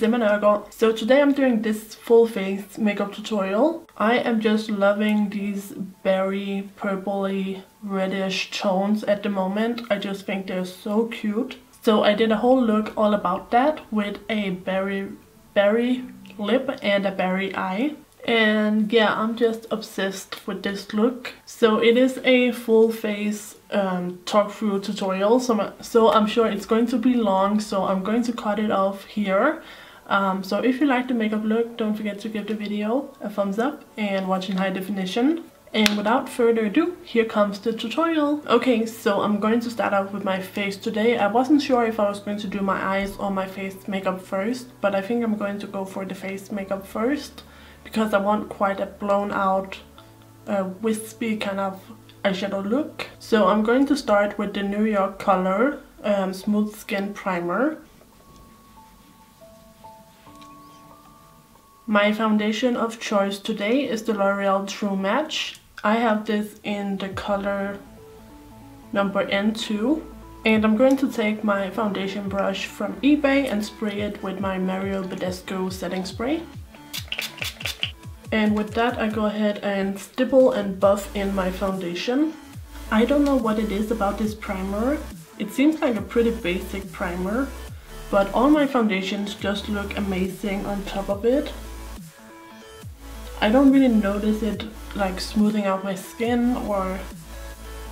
it's Emma Nørgaard. So today I'm doing this full face makeup tutorial. I am just loving these berry purpley reddish tones at the moment. I just think they're so cute. So I did a whole look all about that with a berry lip and a berry eye. And yeah, I'm just obsessed with this look. So it is a full face talk through tutorial, so I'm sure it's going to be long, so I'm going to cut it off here. So if you like the makeup look, don't forget to give the video a thumbs up and watch in high definition. And without further ado, here comes the tutorial. Okay, so I'm going to start out with my face today. I wasn't sure if I was going to do my eyes or my face makeup first, but I think I'm going to go for the face makeup first, because I want quite a blown out, wispy kind of eyeshadow look. So I'm going to start with the Nørgaard color Smooth Skin Primer. My foundation of choice today is the L'Oreal True Match. I have this in the color number N2. And I'm going to take my foundation brush from eBay and spray it with my Mercier Badescu setting spray. And with that I go ahead and stipple and buff in my foundation. I don't know what it is about this primer. It seems like a pretty basic primer, but all my foundations just look amazing on top of it. I don't really notice it like smoothing out my skin or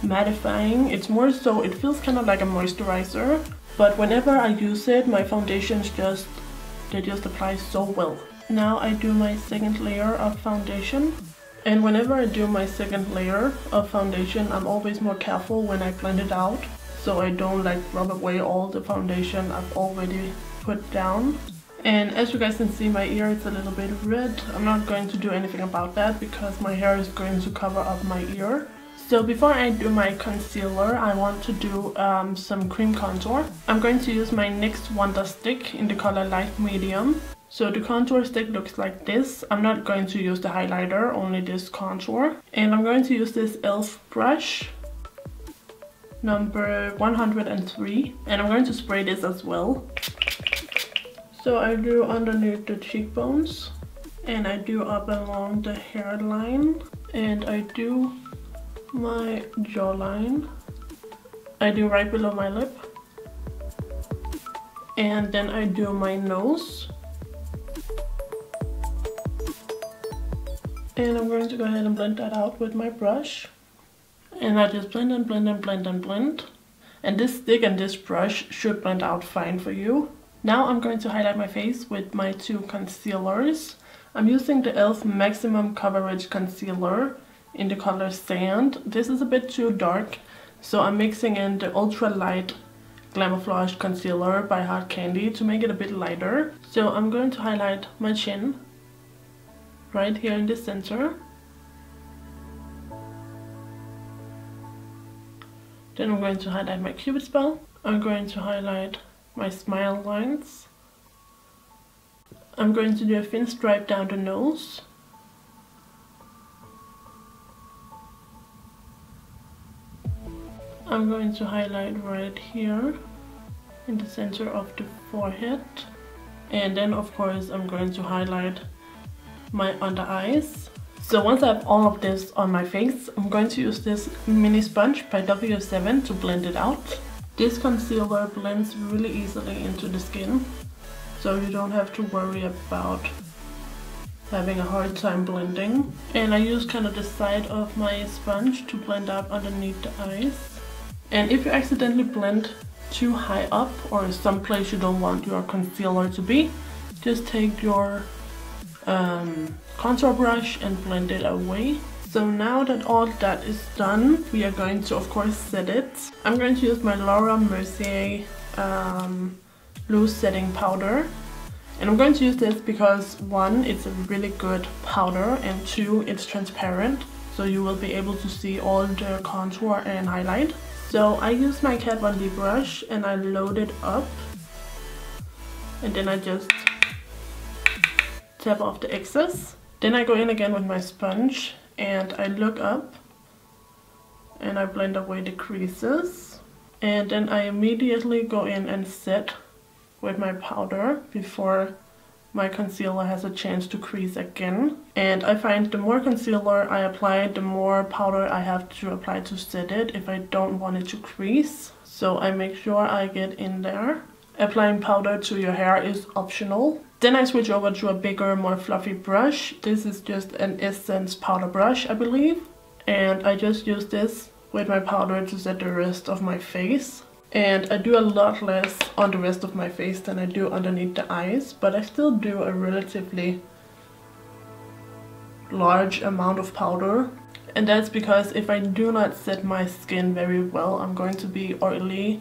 mattifying. It's more so it feels kind of like a moisturizer, but whenever I use it, my foundations just apply so well. Now I do my second layer of foundation, and whenever I do my second layer of foundation, I'm always more careful when I blend it out, so I don't like rub away all the foundation I've already put down. And as you guys can see, my ear is a little bit red. I'm not going to do anything about that because my hair is going to cover up my ear. So before I do my concealer, I want to do some cream contour. I'm going to use my NYX Wonder Stick in the color Light Medium. So the contour stick looks like this. I'm not going to use the highlighter, only this contour. And I'm going to use this e.l.f. brush, number 103. And I'm going to spray this as well. So I do underneath the cheekbones, and I do up along the hairline, and I do my jawline. I do right below my lip. And then I do my nose. And I'm going to go ahead and blend that out with my brush. And I just blend and blend and blend and blend. And this stick and this brush should blend out fine for you. Now I'm going to highlight my face with my two concealers. I'm using the e.l.f. Maximum Coverage Concealer in the color Sand. This is a bit too dark, so I'm mixing in the Ultra Light Glamoflauge Concealer by Hard Candy to make it a bit lighter. So I'm going to highlight my chin right here in the center. Then I'm going to highlight my Cupid's bow. I'm going to highlight my smile lines. I'm going to do a thin stripe down the nose. I'm going to highlight right here in the center of the forehead. And then of course I'm going to highlight my under eyes. So once I have all of this on my face, I'm going to use this mini sponge by W7 to blend it out. This concealer blends really easily into the skin, so you don't have to worry about having a hard time blending. And I use kind of the side of my sponge to blend out underneath the eyes. And if you accidentally blend too high up or someplace you don't want your concealer to be, just take your contour brush and blend it away. So now that all that is done, we are going to of course set it. I'm going to use my Laura Mercier loose setting powder. And I'm going to use this because one, it's a really good powder, and two, it's transparent, so you will be able to see all the contour and highlight. So I use my Kat Von D brush and I load it up, and then I just tap off the excess. Then I go in again with my sponge and I look up and I blend away the creases. And then I immediately go in and set with my powder before my concealer has a chance to crease again. And I find the more concealer I apply, the more powder I have to apply to set it if I don't want it to crease. So I make sure I get in there. Applying powder to your hair is optional. Then I switch over to a bigger, more fluffy brush. This is just an Essence powder brush, I believe. And I just use this with my powder to set the rest of my face. And I do a lot less on the rest of my face than I do underneath the eyes, but I still do a relatively large amount of powder. And that's because if I do not set my skin very well, I'm going to be oily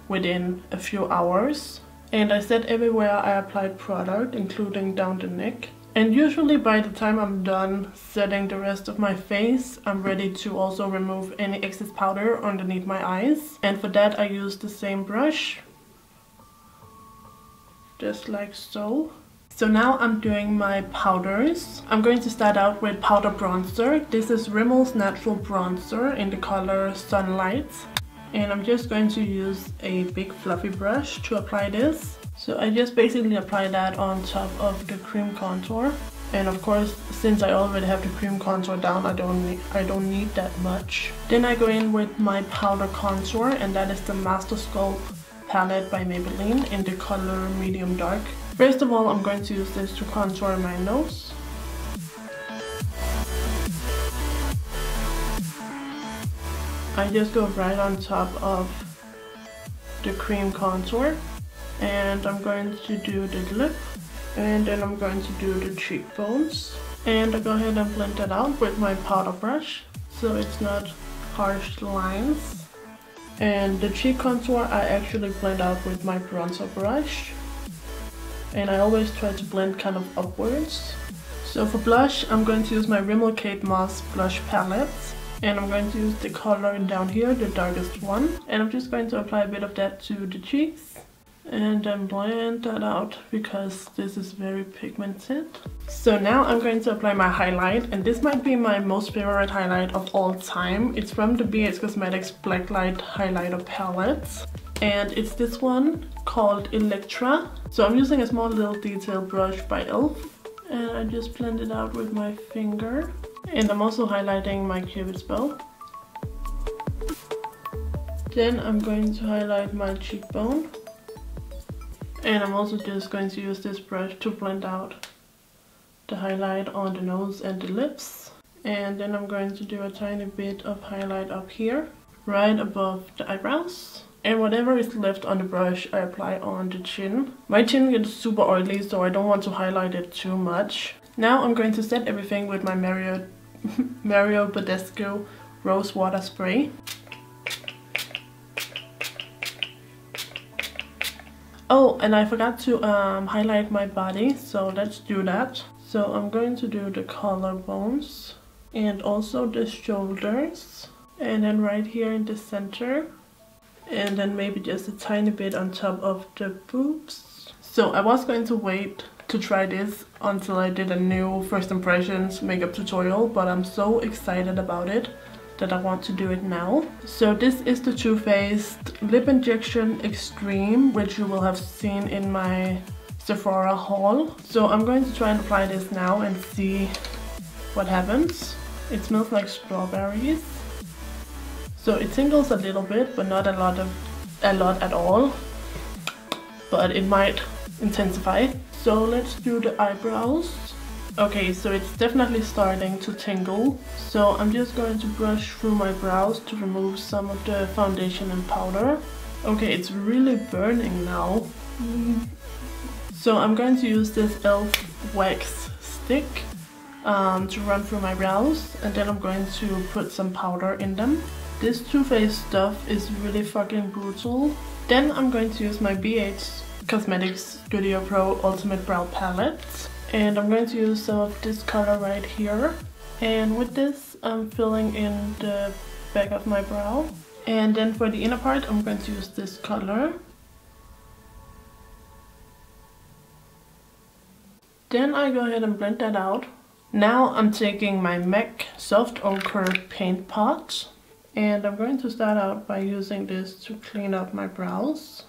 within a few hours. And I set everywhere I applied product, including down the neck. And usually by the time I'm done setting the rest of my face, I'm ready to also remove any excess powder underneath my eyes. And for that I use the same brush, just like so. So now I'm doing my powders. I'm going to start out with powder bronzer. This is Rimmel's Natural Bronzer in the color Sunlight. And I'm just going to use a big fluffy brush to apply this. So I just basically apply that on top of the cream contour. And of course, since I already have the cream contour down, I don't need that much. Then I go in with my powder contour, and that is the Master Sculpt palette by Maybelline in the color Medium Dark. First of all, I'm going to use this to contour my nose. I just go right on top of the cream contour. And I'm going to do the lip, and then I'm going to do the cheekbones. And I go ahead and blend that out with my powder brush, so it's not harsh lines. And the cheek contour I actually blend out with my bronzer brush. And I always try to blend kind of upwards. So for blush, I'm going to use my Rimmel Kate Moss blush palette. And I'm going to use the color down here, the darkest one. And I'm just going to apply a bit of that to the cheeks. And then blend that out because this is very pigmented. So now I'm going to apply my highlight, and this might be my most favorite highlight of all time. It's from the BH Cosmetics Blacklight highlighter palette, and it's this one called Electra. So I'm using a small little detail brush by e.l.f. and I just blend it out with my finger. And I'm also highlighting my Cupid's bow. Then I'm going to highlight my cheekbone. And I'm also just going to use this brush to blend out the highlight on the nose and the lips. And then I'm going to do a tiny bit of highlight up here, right above the eyebrows. And whatever is left on the brush, I apply on the chin. My chin gets super oily, so I don't want to highlight it too much. Now I'm going to set everything with my Mercier Badescu Rosewater spray. Oh, and I forgot to highlight my body, so let's do that. So I'm going to do the collarbones and also the shoulders, and then right here in the center, and then maybe just a tiny bit on top of the boobs. So I was going to wait to try this until I did a new first impressions makeup tutorial, but I'm so excited about it that I want to do it now. So this is the Too Faced Lip Injection Extreme, which you will have seen in my Sephora haul. So I'm going to try and apply this now and see what happens. It smells like strawberries. So it tingles a little bit, but not a lot at all. But it might intensify. So let's do the eyebrows. Okay, so it's definitely starting to tingle. So I'm just going to brush through my brows to remove some of the foundation and powder. Okay, it's really burning now. So I'm going to use this e.l.f. wax stick to run through my brows, and then I'm going to put some powder in them. This Too Faced stuff is really fucking brutal. Then I'm going to use my BH Cosmetics Studio Pro Ultimate Brow Palette. And I'm going to use some of this color right here. And with this, I'm filling in the back of my brow. And then for the inner part, I'm going to use this color. Then I go ahead and blend that out. Now I'm taking my MAC Soft Ochre Paint Pot. And I'm going to start out by using this to clean up my brows.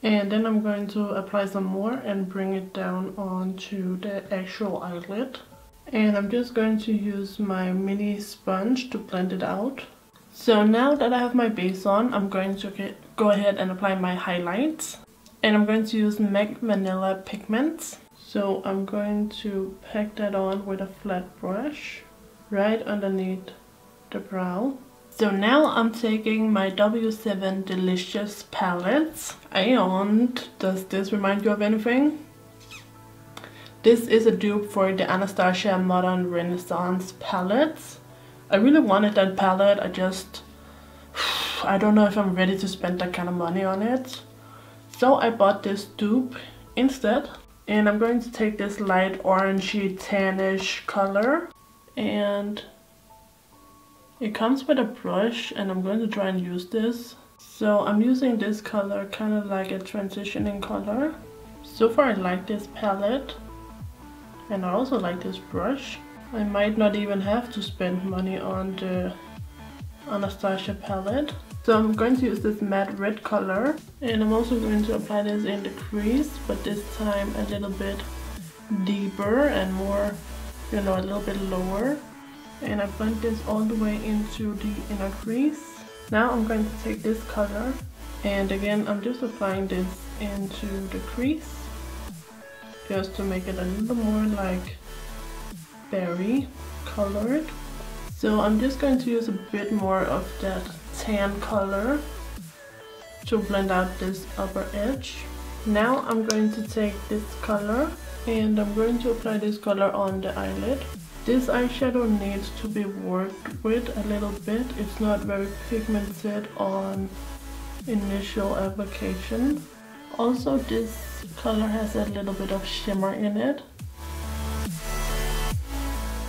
And then I'm going to apply some more and bring it down onto the actual eyelid. And I'm just going to use my mini sponge to blend it out. So now that I have my base on, I'm going to go ahead and apply my highlights. And I'm going to use MAC Vanilla Pigments. So I'm going to pack that on with a flat brush right underneath the brow. So now I'm taking my W7 Delicious palette. And does this remind you of anything? This is a dupe for the Anastasia Modern Renaissance palette. I really wanted that palette, I don't know if I'm ready to spend that kind of money on it. So I bought this dupe instead. And I'm going to take this light orangey tannish color. And it comes with a brush and I'm going to try and use this. So I'm using this color kind of like a transitioning color. So far I like this palette. And I also like this brush. I might not even have to spend money on the Anastasia palette. So I'm going to use this matte red color. And I'm also going to apply this in the crease, but this time a little bit deeper and more, a little bit lower. And I blend this all the way into the inner crease. Now I'm going to take this color, and again I'm just applying this into the crease. Just to make it a little more like berry colored. So I'm just going to use a bit more of that tan color to blend out this upper edge. Now I'm going to take this color and I'm going to apply this color on the eyelid. This eyeshadow needs to be worked with a little bit. It's not very pigmented on initial application. Also, this color has a little bit of shimmer in it,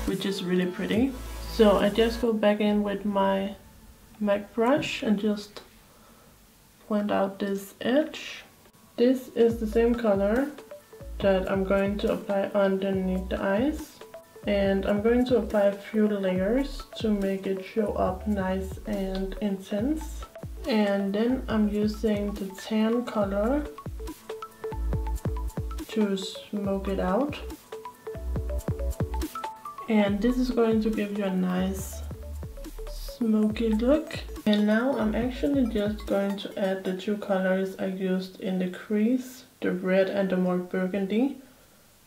which is really pretty. So I just go back in with my MAC brush and just blend out this edge. This is the same color that I'm going to apply underneath the eyes. And I'm going to apply a few layers to make it show up nice and intense. And then I'm using the tan color to smoke it out. And this is going to give you a nice smoky look. And now I'm actually just going to add the two colors I used in the crease, the red and the more burgundy.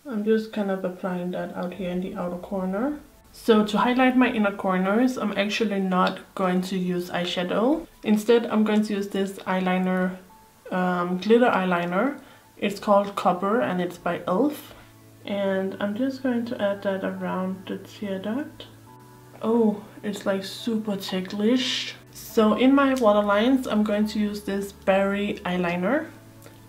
I'm just kind of applying that out here in the outer corner. So to highlight my inner corners, I'm actually not going to use eyeshadow. Instead, I'm going to use this eyeliner, glitter eyeliner. It's called Copper and it's by e.l.f. And I'm just going to add that around the tear duct. Oh, it's like super ticklish. So in my waterlines, I'm going to use this berry eyeliner.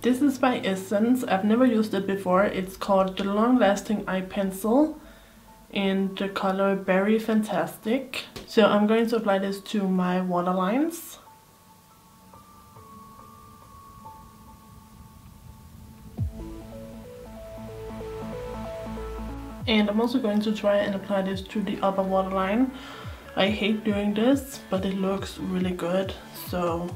This is by Essence. I've never used it before. It's called the Long Lasting Eye Pencil in the color Berry Fantastic. So I'm going to apply this to my waterlines. And I'm also going to try and apply this to the upper waterline. I hate doing this, but it looks really good, so...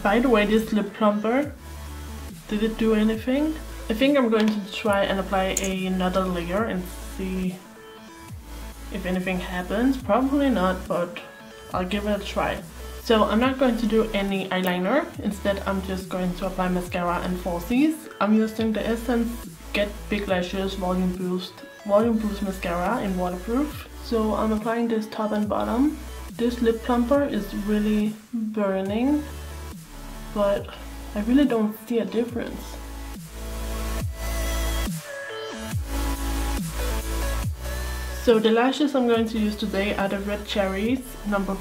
By the way, this lip plumper, did it do anything? I think I'm going to try and apply another layer and see if anything happens. Probably not, but I'll give it a try. So I'm not going to do any eyeliner. Instead, I'm just going to apply mascara and falsies. I'm using the Essence Get Big Lashes Volume Boost Mascara in waterproof. So I'm applying this top and bottom. This lip plumper is really burning, but I really don't see a difference. So the lashes I'm going to use today are the Red Cherries number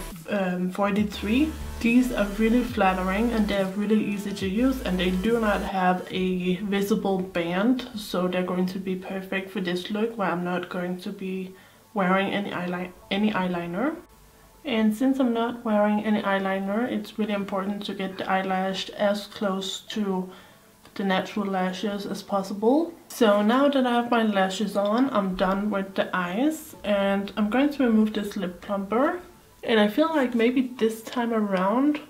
43. These are really flattering and they're really easy to use, and they do not have a visible band, so they're going to be perfect for this look where I'm not going to be wearing any eyeliner. And since I'm not wearing any eyeliner, it's really important to get the eyelash as close to the natural lashes as possible. So now that I have my lashes on, I'm done with the eyes, and I'm going to remove this lip plumper. And I feel like maybe this time around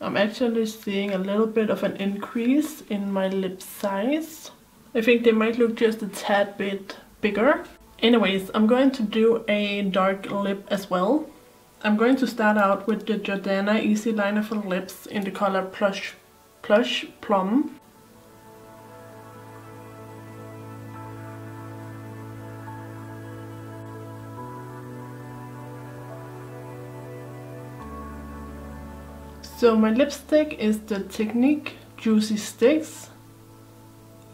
I'm actually seeing a little bit of an increase in my lip size. I think they might look just a tad bit bigger. Anyways, I'm going to do a dark lip as well. I'm going to start out with the Jordana Easy Liner for Lips in the color Plush Plum. So my lipstick is the Technique Juicy Sticks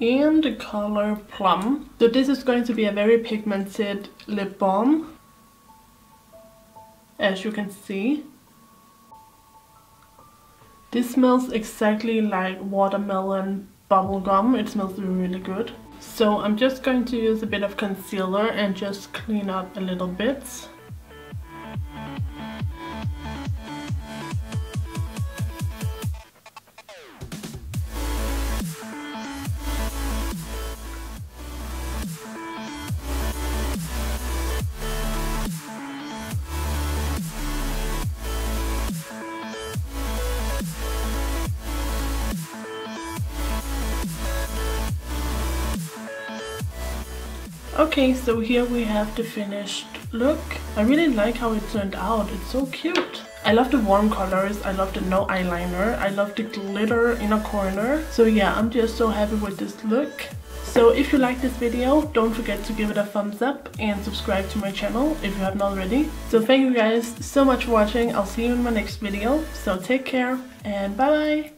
in the color Plum. So this is going to be a very pigmented lip balm, as you can see. This smells exactly like watermelon bubblegum. It smells really good. So I'm just going to use a bit of concealer and just clean up a little bit. Okay, so here we have the finished look. I really like how it turned out. It's so cute. I love the warm colors. I love the no eyeliner. I love the glitter in a corner. So yeah, I'm just so happy with this look. So if you like this video, don't forget to give it a thumbs up and subscribe to my channel if you haven't already. So thank you guys so much for watching. I'll see you in my next video. So take care and bye bye.